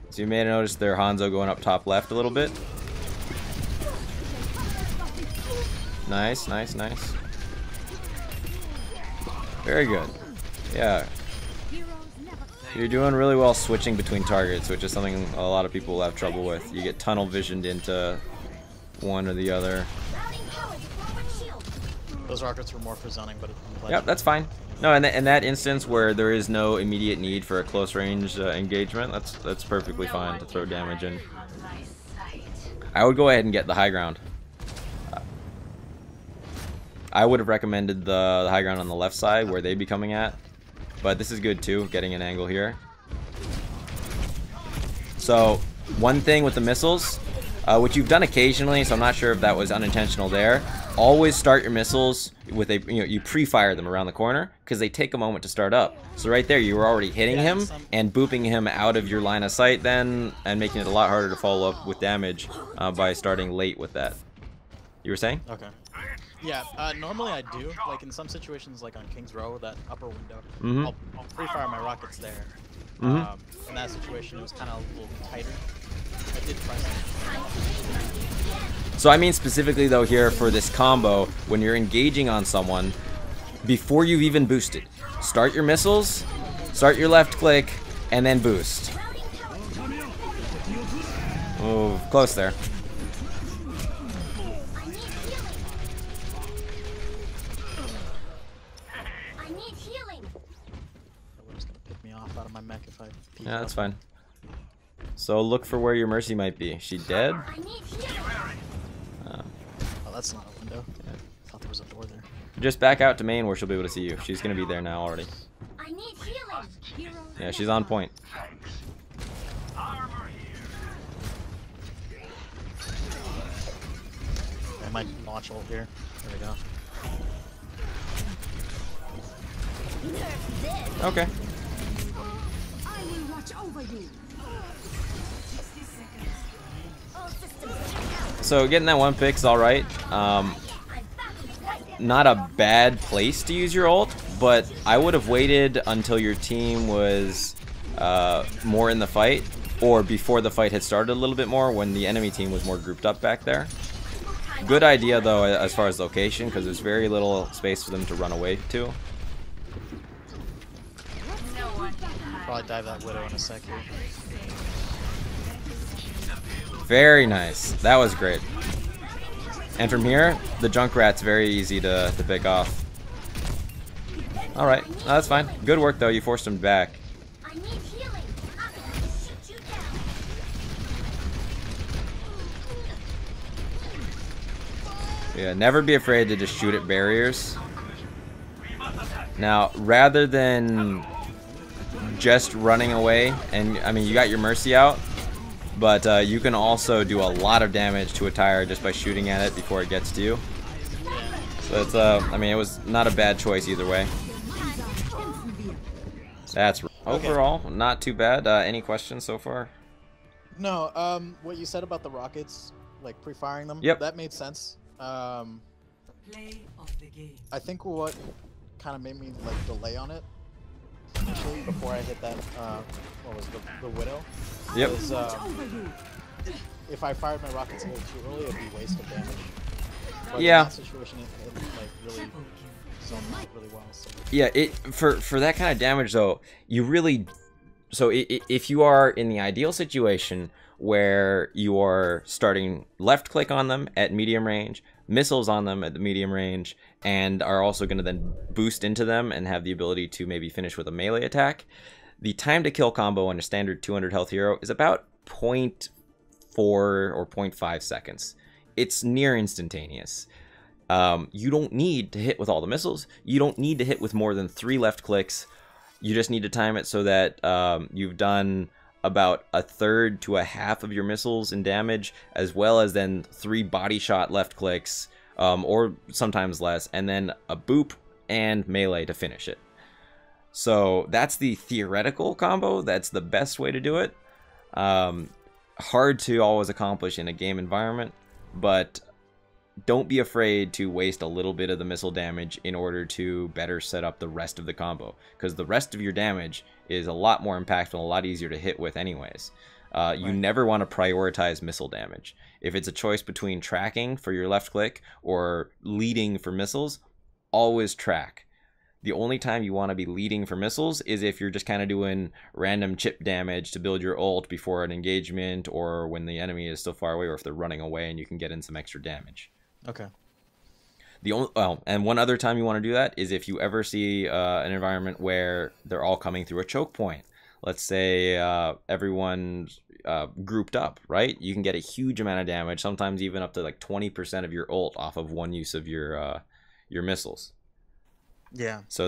So you may have noticed their Hanzo going up top left a little bit. Nice, nice, nice. Very good. Yeah. You're doing really well switching between targets, which is something a lot of people have trouble with. You get tunnel visioned into one or the other. Those rockets were more for zoning, but yep, that's fine. No, in that instance where there is no immediate need for a close range engagement, that's perfectly fine to throw damage in. I would go ahead and get the high ground. I would have recommended the high ground on the left side where they'd be coming at, but this is good too, getting an angle here. So one thing with the missiles, which you've done occasionally, so I'm not sure if that was unintentional there. Always start your missiles with a, you pre-fire them around the corner because they take a moment to start up. So right there, you were already hitting him and booping him out of your line of sight then, and making it a lot harder to follow up with damage by starting late with that. You were saying? Okay. Yeah, normally I do. Like in some situations, like on King's Row, that upper window, I'll pre-fire my rockets there. In that situation, it was kind of a little tighter. I did try something. So I mean specifically though here for this combo, when you're engaging on someone, before you've even boosted, start your missiles, start your left click, and then boost. Oh, close there. Yeah, that's fine. So look for where your Mercy might be. Is she dead? Oh, that's not a window. Yeah. I thought there was a door there. Just back out to main where she'll be able to see you. She's gonna be there now already. Yeah, she's on point. I might launch ult here. There we go. Okay. So getting that one pick's alright. Not a bad place to use your ult, but I would have waited until your team was more in the fight, or before the fight had started a little bit more, when the enemy team was more grouped up back there. Good idea though as far as location, because there's very little space for them to run away to. Probably dive that Widow in a sec here. Very nice. That was great. And from here, the Junkrat's very easy to pick off. Alright, no, that's fine. Good work though, you forced him back. Yeah, never be afraid to just shoot at barriers. Now, rather than just running away, and I mean you got your Mercy out, but you can also do a lot of damage to a tire just by shooting at it before it gets to you. So it's I mean it was not a bad choice either way. That's overall not too bad. Any questions so far? No, what you said about the rockets, like pre-firing them, yep, that made sense. I think what kind of made me like delay on it initially before I hit that what was the Widow, yep, was if I fired my rockets a little too early, it'd be a waste of damage. But yeah, in that situation it like really zoned out really well. So. Yeah, for that kind of damage though, you really, so if you are in the ideal situation where you are starting left click on them at medium range, missiles on them at the medium range, and are also going to then boost into them and have the ability to maybe finish with a melee attack, the time to kill combo on a standard 200 health hero is about 0.4 or 0.5 seconds. It's near instantaneous. You don't need to hit with all the missiles. You don't need to hit with more than 3 left clicks. You just need to time it so that you've done about a third to a half of your missiles in damage, as well as then 3 body shot left clicks, or sometimes less, and then a boop and melee to finish it. So that's the theoretical combo. That's the best way to do it. Hard to always accomplish in a game environment, but don't be afraid to waste a little bit of the missile damage in order to better set up the rest of the combo, because the rest of your damage is a lot more impactful, a lot easier to hit with anyways. You never want to prioritize missile damage. If it's a choice between tracking for your left click or leading for missiles, always track. The only time you want to be leading for missiles is if you're just kind of doing random chip damage to build your ult before an engagement, or when the enemy is still far away, or if they're running away and you can get in some extra damage. Okay. And one other time you want to do that is if you ever see an environment where they're all coming through a choke point. Let's say everyone's grouped up, right? You can get a huge amount of damage, sometimes even up to like 20% of your ult off of one use of your missiles. Yeah. So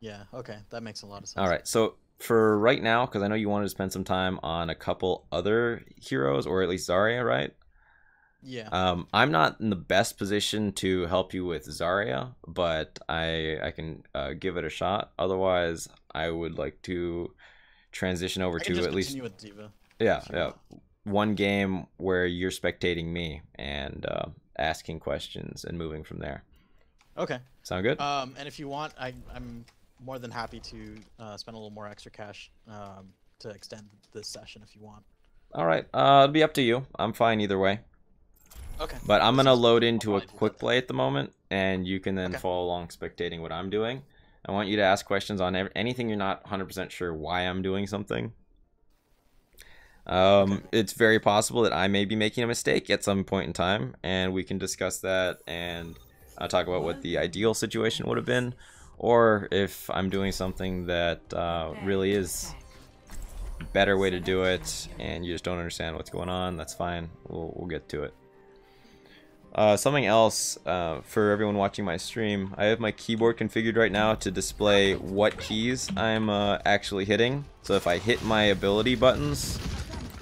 yeah. Okay, that makes a lot of sense. All right. So for right now, because I know you wanted to spend some time on a couple other heroes, or at least Zarya, right? Yeah. I'm not in the best position to help you with Zarya, but I can give it a shot. Otherwise, I would like to transition over to at least with D.Va. Yeah. One game where you're spectating me and asking questions and moving from there. Okay. Sound good? And if you want, I'm more than happy to spend a little more extra cash to extend this session if you want. All right. It'll be up to you. I'm fine either way. Okay. But I'm going to load into a quick play at the moment, and you can then follow along spectating what I'm doing. I want you to ask questions on anything you're not 100% sure why I'm doing something. It's very possible that I may be making a mistake at some point in time, and we can discuss that and talk about what the ideal situation would have been, or if I'm doing something that really is a better way to do it and you just don't understand what's going on. That's fine. We'll get to it. Something else for everyone watching my stream, I have my keyboard configured right now to display what keys I'm actually hitting. So if I hit my ability buttons,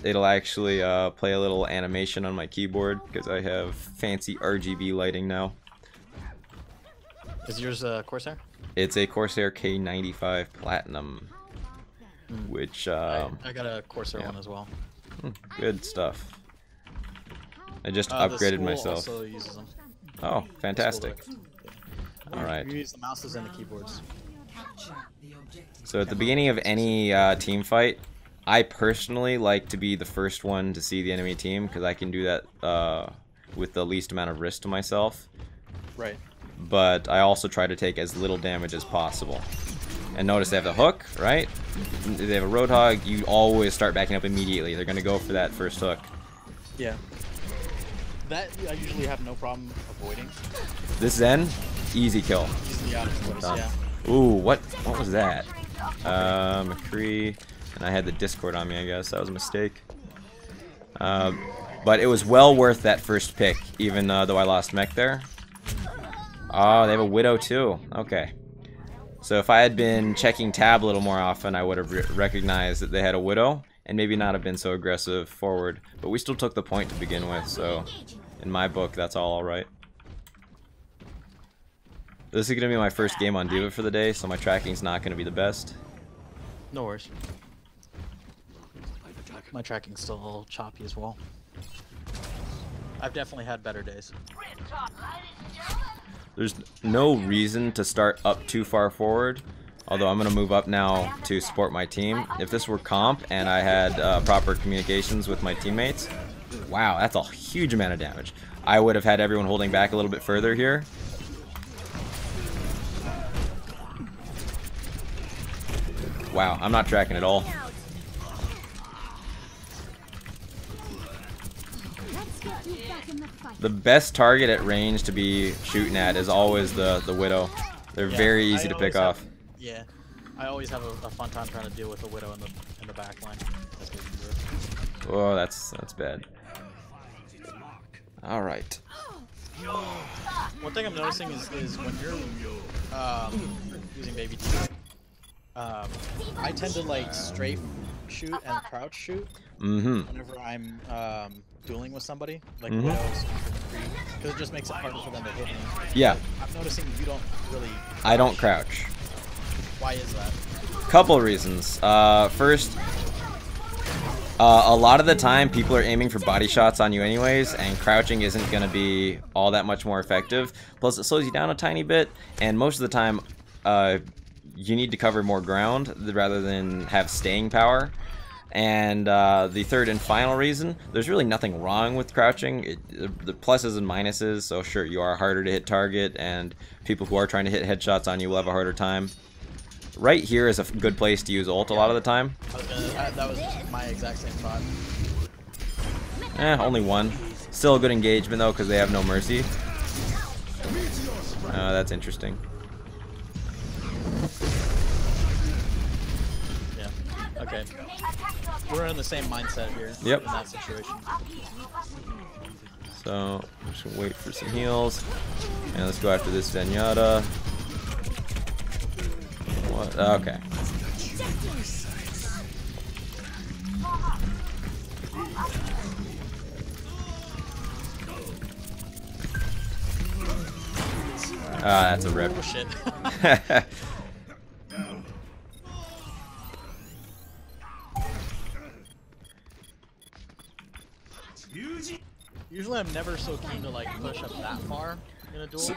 it'll actually play a little animation on my keyboard because I have fancy RGB lighting now. Is yours Corsair? It's a Corsair K95 Platinum, which I got a Corsair one as well. Good stuff. I just upgraded myself. Also uses them. Oh, fantastic! All right. You use the mouses and the keyboards. So at the beginning of any team fight, I personally like to be the first one to see the enemy team because I can do that with the least amount of risk to myself. Right. But I also try to take as little damage as possible. And notice they have the hook, right? They have a Roadhog. You always start backing up immediately. They're going to go for that first hook. Yeah. That I usually have no problem avoiding. This Zen, easy kill. Easily out of place, yeah. Ooh, what was that? McCree, and I had the Discord on me, I guess. That was a mistake. But it was well worth that first pick, even though I lost mech there. Oh, they have a Widow too. Okay. So if I had been checking tab a little more often, I would have recognized that they had a Widow, and maybe not have been so aggressive forward. But we still took the point to begin with, so in my book, that's all alright. This is going to be my first game on D.Va for the day, so my tracking's not going to be the best. No worries. My tracking's still a little choppy as well. I've definitely had better days. There's no reason to start up too far forward, although I'm going to move up now to support my team. If this were comp and I had proper communications with my teammates, wow, that's a huge amount of damage. I would have had everyone holding back a little bit further here. Wow, I'm not tracking at all. The best target at range to be shooting at is always the Widow. They're very easy to pick off. Yeah, I always have a fun time trying to deal with a Widow in the back line. Oh, that's bad. All right. One thing I'm noticing is when you're using baby T, I tend to like strafe shoot and crouch shoot whenever I'm dueling with somebody, like Widows, because it just makes it harder for them to hit me. Yeah. I'm noticing you don't really crouch. I don't crouch. Why is that? Couple of reasons. First, a lot of the time people are aiming for body shots on you anyways, and crouching isn't going to be all that much more effective. Plus it slows you down a tiny bit, and most of the time you need to cover more ground rather than have staying power. And the third and final reason, there's really nothing wrong with crouching. The pluses and minuses, so sure, you are harder to hit target, and people who are trying to hit headshots on you will have a harder time. Right here is a good place to use ult a lot of the time. That was just my exact same thought. Only one. Still a good engagement though, because they have no mercy. That's interesting. Yeah. Okay. We're in the same mindset here. Yep. In that situation. So I'm just gonna wait for some heals, and let's go after this Zenyatta. What? Okay. That's a rip. Oh, shit. Usually I'm never so keen to like push up that far in a duel.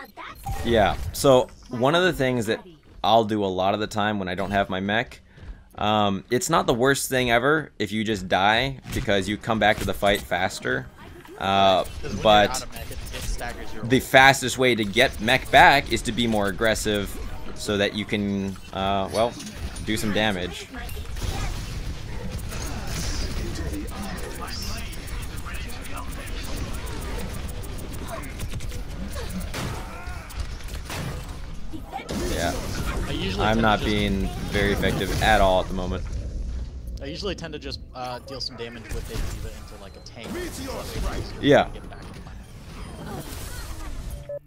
Yeah, so one of the things that I'll do a lot of the time when I don't have my mech, it's not the worst thing ever if you just die, because you come back to the fight faster. But the fastest way to get mech back is to be more aggressive so that you can, well, do some damage. Yeah, I'm not being very effective at all at the moment. I usually tend to just deal some damage with a D.Va into like a tank. Yeah.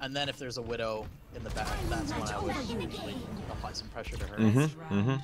And then if there's a Widow in the back, that's when I would usually apply some pressure to her. Mm-hmm. Mm-hmm.